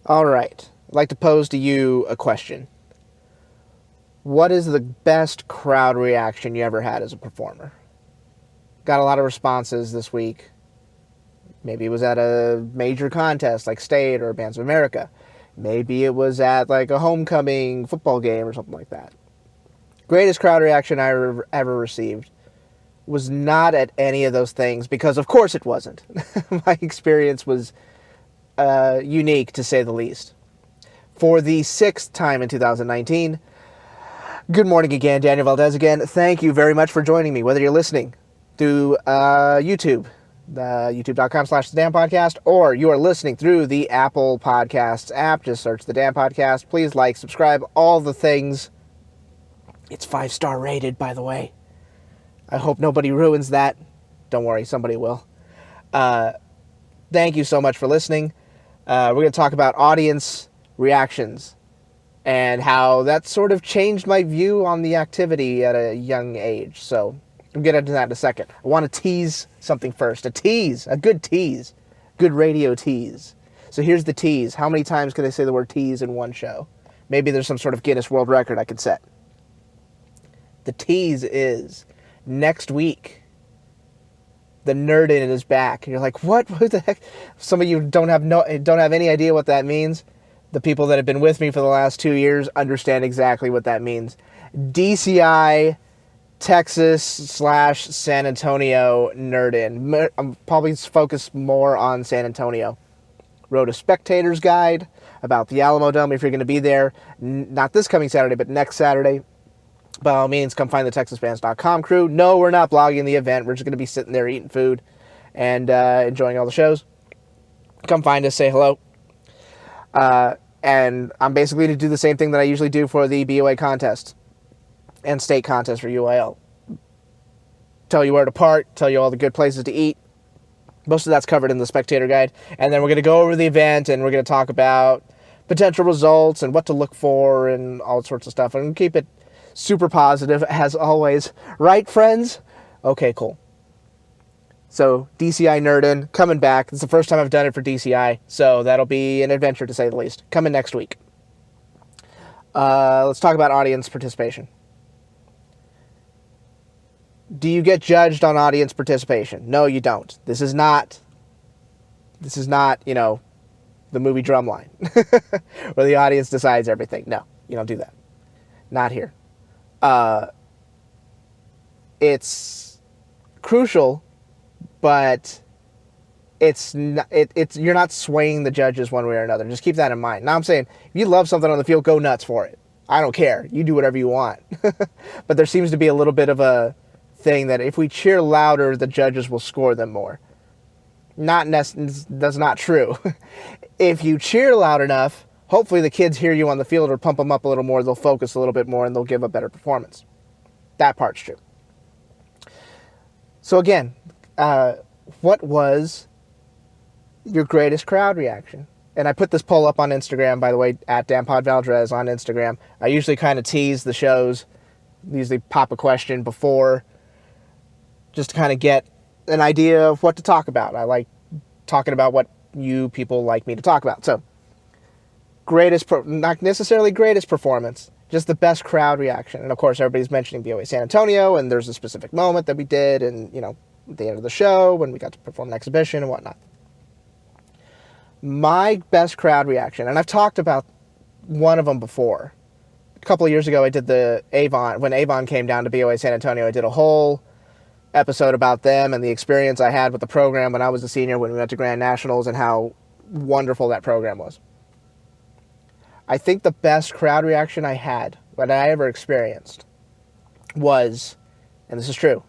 All right. I'd like to pose to you a question. What is the best crowd reaction you ever had as a performer? Got a lot of responses this week. Maybe it was at a major contest like State or Bands of America. Maybe it was at like a homecoming football game or something like that. Greatest crowd reaction I ever received was not at any of those things because, of course, it wasn't. My experience was unique, to say the least. For the sixth time in 2019, good morning again, Daniel Valdez again. Thank you very much for joining me, whether you're listening through YouTube, youtube.com/the Danpodcast, or you are listening through the Apple Podcasts app. Just search the Danpodcast. Please like, subscribe, all the things. It's 5-star rated, by the way. I hope nobody ruins that. Don't worry, somebody will. Thank you so much for listening. We're going to talk about audience reactions and how that sort of changed my view on the activity at a young age. So we'll get into that in a second. I want to tease something first. A good tease. Good radio tease. So here's the tease. How many times can I say the word tease in one show? Maybe there's some sort of Guinness World Record I could set. The tease is next week. The Nerd In is back. And you're like, what? What the heck? Some of you don't have any idea what that means. The people that have been with me for the last 2 years understand exactly what that means. DCI, Texas/San Antonio Nerd In. I'm probably focused more on San Antonio. Wrote a spectator's guide about the Alamo Dome if you're going to be there. Not this coming Saturday, but next Saturday. By all means, come find the TexasFans.com crew. No, we're not blogging the event. We're just going to be sitting there eating food and enjoying all the shows. Come find us, say hello. And I'm basically to do the same thing that I usually do for the BOA contest and state contest for UIL. Tell you where to park, tell you all the good places to eat. Most of that's covered in the spectator guide. And then we're going to go over the event and we're going to talk about potential results and what to look for and all sorts of stuff. And keep it super positive, as always. Right, friends? Okay, cool. So, DCI Nerd In, coming back. It's the first time I've done it for DCI, so that'll be an adventure, to say the least. Coming next week. Let's talk about audience participation. Do you get judged on audience participation? No, you don't. This is not, the movie Drumline, where the audience decides everything. No, you don't do that. Not here. It's crucial, but you're not swaying the judges one way or another. Just keep that in mind. Now I'm saying, if you love something on the field, go nuts for it. I don't care. You do whatever you want. But there seems to be a little bit of a thing that if we cheer louder, the judges will score them more. That's not true. If you cheer loud enough, hopefully the kids hear you on the field or pump them up a little more, they'll focus a little bit more, and they'll give a better performance. That part's true. So again, what was your greatest crowd reaction? And I put this poll up on Instagram, by the way, at DanPodValdez on Instagram. I usually kind of tease the shows, usually pop a question before, just to kind of get an idea of what to talk about. I like talking about what you people like me to talk about. So, not necessarily greatest performance, just the best crowd reaction. And of course, everybody's mentioning BOA San Antonio, and there's a specific moment that we did, and, at the end of the show when we got to perform an exhibition and whatnot. My best crowd reaction, and I've talked about one of them before. A couple of years ago, I did when Avon came down to BOA San Antonio, I did a whole episode about them and the experience I had with the program when I was a senior, when we went to Grand Nationals, and how wonderful that program was. I think the best crowd reaction I had, that I ever experienced, was, and this is true,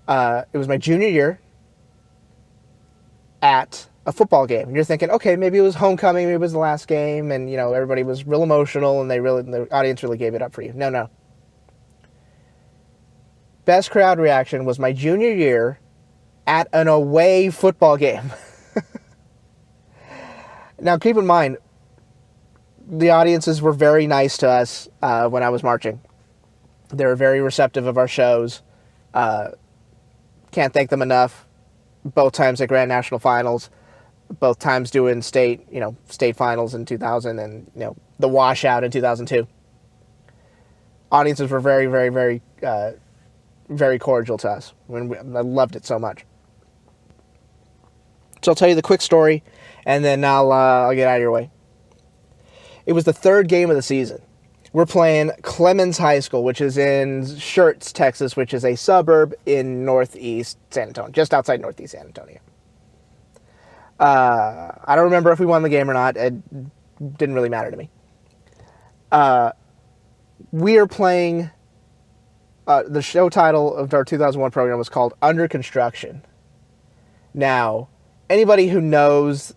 it was my junior year at a football game. And you're thinking, okay, maybe it was homecoming, maybe it was the last game, and, everybody was real emotional, and the audience really gave it up for you. No. Best crowd reaction was my junior year at an away football game. Now, keep in mind, the audiences were very nice to us when I was marching. They were very receptive of our shows. Can't thank them enough. Both times at Grand National Finals. both times doing state finals in 2000 and, the washout in 2002. Audiences were very, very, very, very cordial to us. I loved it so much. So I'll tell you the quick story, and then I'll get out of your way. It was the third game of the season. We're playing Clemens High School, which is in Schertz, Texas, which is a suburb in northeast San Antonio, just outside northeast San Antonio. I don't remember if we won the game or not. It didn't really matter to me. We are playing, the show title of our 2001 program was called Under Construction. Now, anybody who knows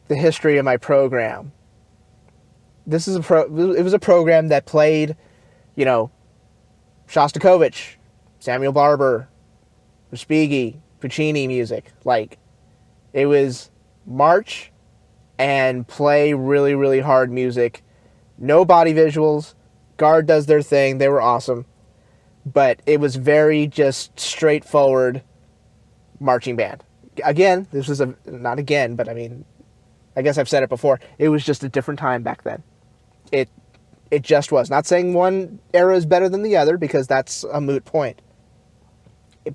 the history of my program, it was a program that played, Shostakovich, Samuel Barber, Respighi, Puccini music. Like, it was march and play really, really hard music. No body visuals. Guard does their thing. They were awesome. But it was very just straightforward marching band. Again, this was not again, but I mean, I guess I've said it before. It was just a different time back then. It just was. Not saying one era is better than the other, because that's a moot point.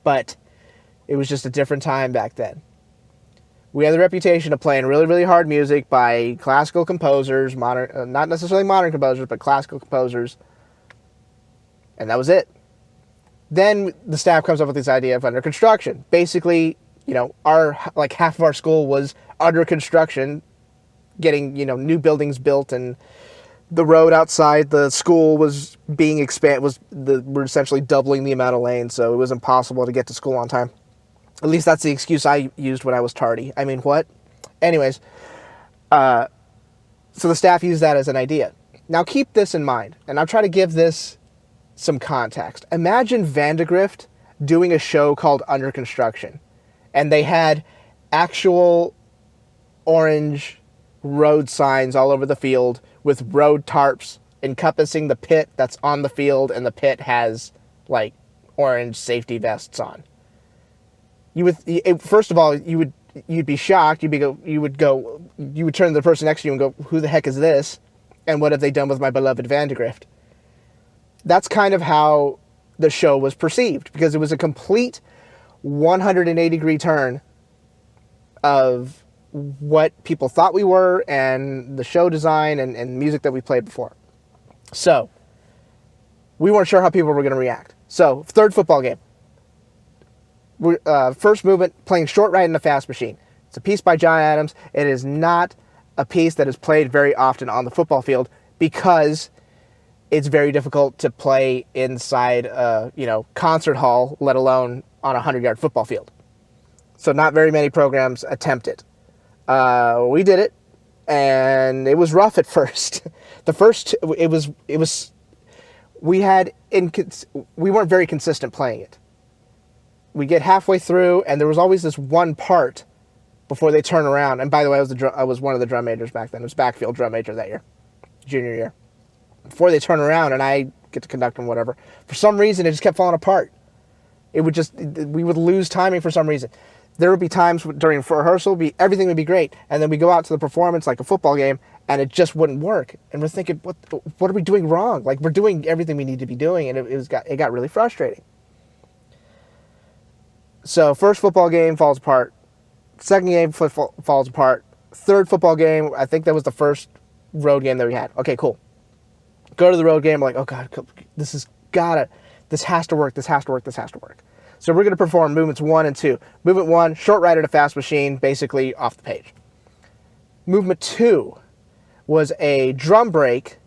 But it was just a different time back then. We had the reputation of playing really, really hard music by classical composers, modern, not necessarily modern composers, but classical composers. And that was it. Then the staff comes up with this idea of under construction. Basically, half of our school was under construction, getting, new buildings built, and the road outside the school was being expanded. We're essentially doubling the amount of lanes, so it was impossible to get to school on time. At least that's the excuse I used when I was tardy. I mean, what? Anyways, so the staff used that as an idea. Now keep this in mind, and I'll try to give this some context. Imagine Vandegrift doing a show called Under Construction, and they had actual orange road signs all over the field with road tarps encompassing the pit that's on the field, and the pit has, like, orange safety vests on. First of all, you'd be shocked. You would turn to the person next to you and go, "Who the heck is this? And what have they done with my beloved Vandegrift?" That's kind of how the show was perceived, because it was a complete 180-degree turn of what people thought we were and the show design and music that we played before. So, we weren't sure how people were going to react. So, third football game. First movement, playing Short Right in a Fast Machine. It's a piece by John Adams. It is not a piece that is played very often on the football field, because it's very difficult to play inside a, concert hall, let alone on a 100-yard football field. So not very many programs attempt it. We did it, and it was rough at first. We weren't very consistent playing it. We get halfway through, and there was always this one part before they turn around. And by the way, I was one of the drum majors back then. I was backfield drum major that year, junior year. Before they turn around and I get to conduct and whatever, for some reason it just kept falling apart. We would lose timing for some reason. There would be times during rehearsal, everything would be great, and then we go out to the performance like a football game, and it just wouldn't work. And we're thinking, what are we doing wrong? Like, we're doing everything we need to be doing, and it got really frustrating. So first football game falls apart. Second game falls apart. Third football game, I think that was the first road game that we had. Okay, cool. Go to the road game. I'm like, oh God, this has to work. So we're going to perform movements 1 and 2. Movement 1, Short Right at a Fast Machine, basically off the page. Movement 2 was a drum break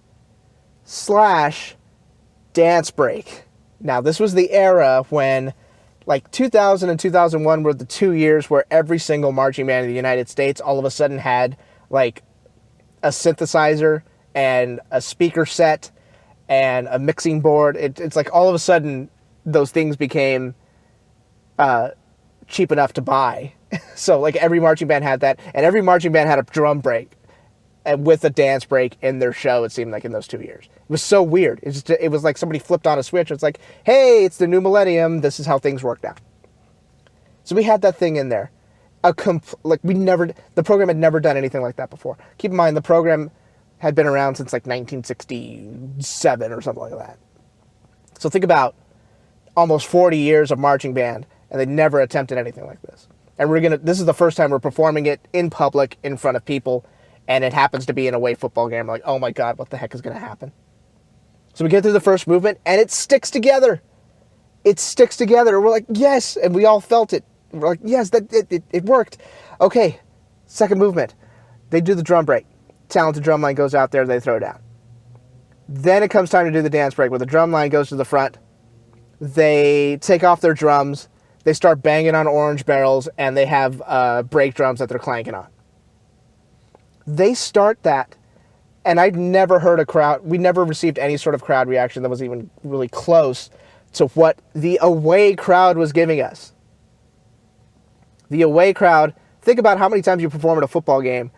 / dance break. Now, this was the era when, like, 2000 and 2001 were the 2 years where every single marching band in the United States all of a sudden had, like, a synthesizer and a speaker set and a mixing board. It's like all of a sudden those things became cheap enough to buy. So, like, every marching band had that, and every marching band had a drum break and with a dance break in their show, it seemed like, in those 2 years. It was so weird. It was like somebody flipped on a switch. It's like, hey, it's the new millennium. This is how things work now. So we had that thing in there. the program had never done anything like that before. Keep in mind, the program had been around since like 1967 or something like that. So think about almost 40 years of marching band, and they never attempted anything like this. And this is the first time we're performing it in public in front of people, and it happens to be an away football game. We're like, oh my God, what the heck is going to happen? So we get through the first movement, and it sticks together. It sticks together. We're like, yes, and we all felt it. We're like, yes, it worked. Okay, second movement. They do the drum break. Talented drum line goes out there, they throw down. Then it comes time to do the dance break, where the drum line goes to the front. They take off their drums. They start banging on orange barrels, and they have break drums that they're clanking on. They start that, and I'd never heard a crowd. We never received any sort of crowd reaction that was even really close to what the away crowd was giving us. The away crowd, think about how many times you perform at a football game,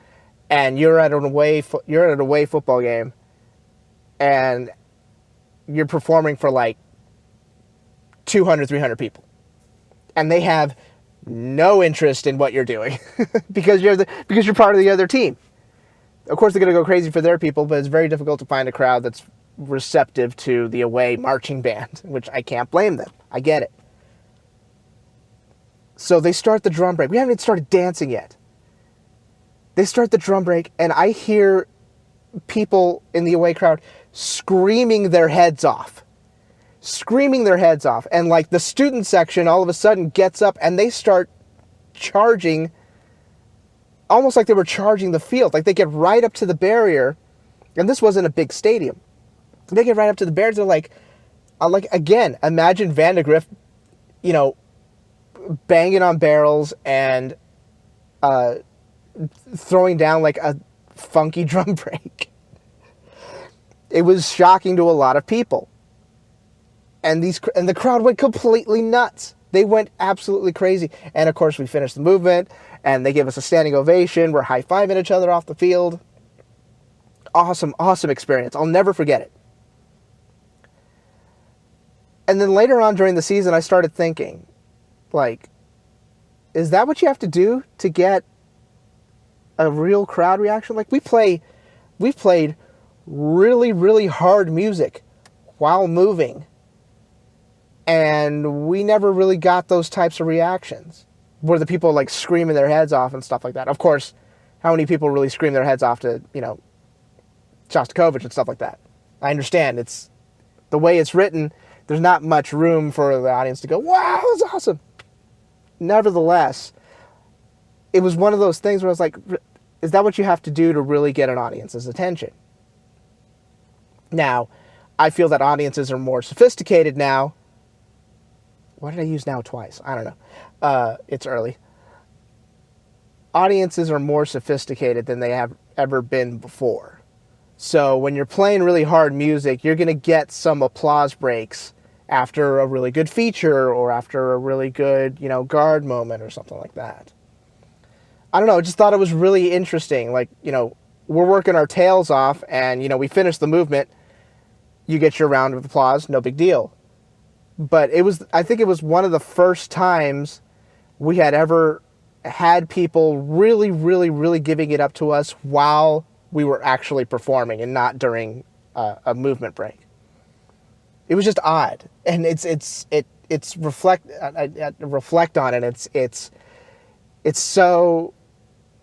and you're at an away football game, and you're performing for like 200, 300 people. And they have no interest in what you're doing because you're part of the other team. Of course, they're going to go crazy for their people, but it's very difficult to find a crowd that's receptive to the away marching band, which I can't blame them. I get it. So they start the drum break. We haven't even started dancing yet. They start the drum break, and I hear people in the away crowd screaming their heads off. And like the student section all of a sudden gets up and they start charging, almost like they were charging the field. Like they get right up to the barrier, and this wasn't a big stadium. They get right up to the barrier. They're like again, imagine Vandegrift, banging on barrels and throwing down like a funky drum break. It was shocking to a lot of people. And the crowd went completely nuts. They went absolutely crazy. And of course, we finished the movement, and they gave us a standing ovation. We're high-fiving each other off the field. Awesome, awesome experience. I'll never forget it. And then later on during the season, I started thinking, like, is that what you have to do to get a real crowd reaction? Like, we've played really, really hard music while moving, and we never really got those types of reactions where the people like screaming their heads off and stuff like that. Of course, how many people really scream their heads off to, Shostakovich and stuff like that? I understand it's the way it's written. There's not much room for the audience to go, wow, that's awesome. Nevertheless, it was one of those things where I was like, is that what you have to do to really get an audience's attention? Now, I feel that audiences are more sophisticated now. Why did I use now twice? I don't know. It's early. Audiences are more sophisticated than they have ever been before. So when you're playing really hard music, you're going to get some applause breaks after a really good feature or after a really good, guard moment or something like that. I don't know. I just thought it was really interesting. Like, we're working our tails off and, we finish the movement. You get your round of applause. No big deal. But I think it was one of the first times we had ever had people really, really, really giving it up to us while we were actually performing and not during a movement break. It was just odd, and it's reflect on it. It's so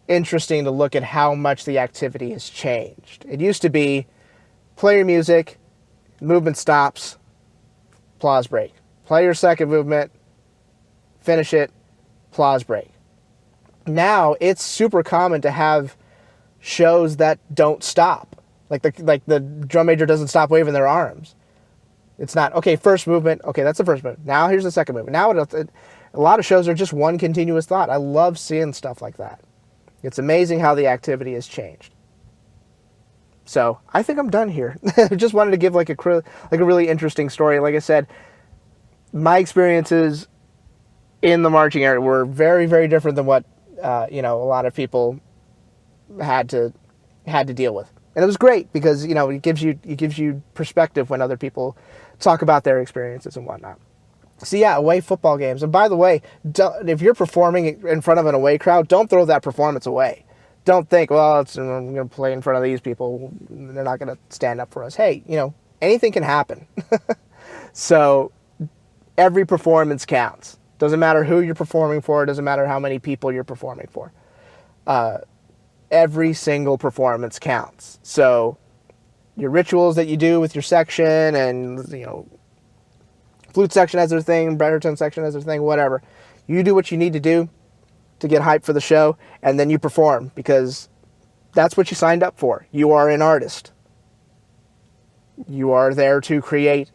interesting to look at how much the activity has changed. It used to be play your music, movement stops, applause break. Play your second movement, finish it, applause break. Now it's super common to have shows that don't stop. Like the drum major doesn't stop waving their arms. It's not, okay, first movement, okay, that's the first movement. Now here's the second movement. Now a lot of shows are just one continuous thought. I love seeing stuff like that. It's amazing how the activity has changed. So I think I'm done here. I just wanted to give like a really interesting story. Like I said, my experiences in the marching area were very, very different than what a lot of people had to deal with, and it was great because it gives you perspective when other people talk about their experiences and whatnot. So yeah, away football games. And by the way, if you're performing in front of an away crowd, don't throw that performance away. Don't think, well, I'm going to play in front of these people. They're not going to stand up for us. Hey, anything can happen. So every performance counts. Doesn't matter who you're performing for. It doesn't matter how many people you're performing for. Every single performance counts. So your rituals that you do with your section, and flute section has their thing, baritone section has their thing, whatever. You do what you need to do to get hyped for the show, and then you perform, because that's what you signed up for. You are an artist. You are there to create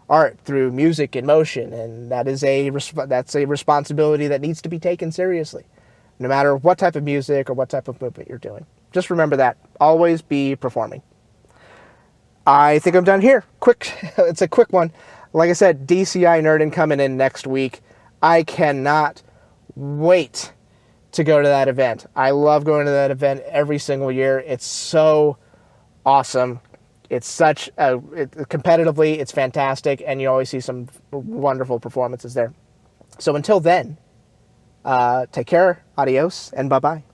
art through music and motion, and that's a responsibility that needs to be taken seriously, no matter what type of music or what type of movement you're doing. Just remember that. Always be performing. I think I'm done here. It's a quick one. Like I said, DCI Nerdin coming in next week. I cannot wait to go to that event. I love going to that event every single year. It's so awesome. It's competitively, it's fantastic, and you always see some wonderful performances there. So until then, take care, adios, and bye-bye.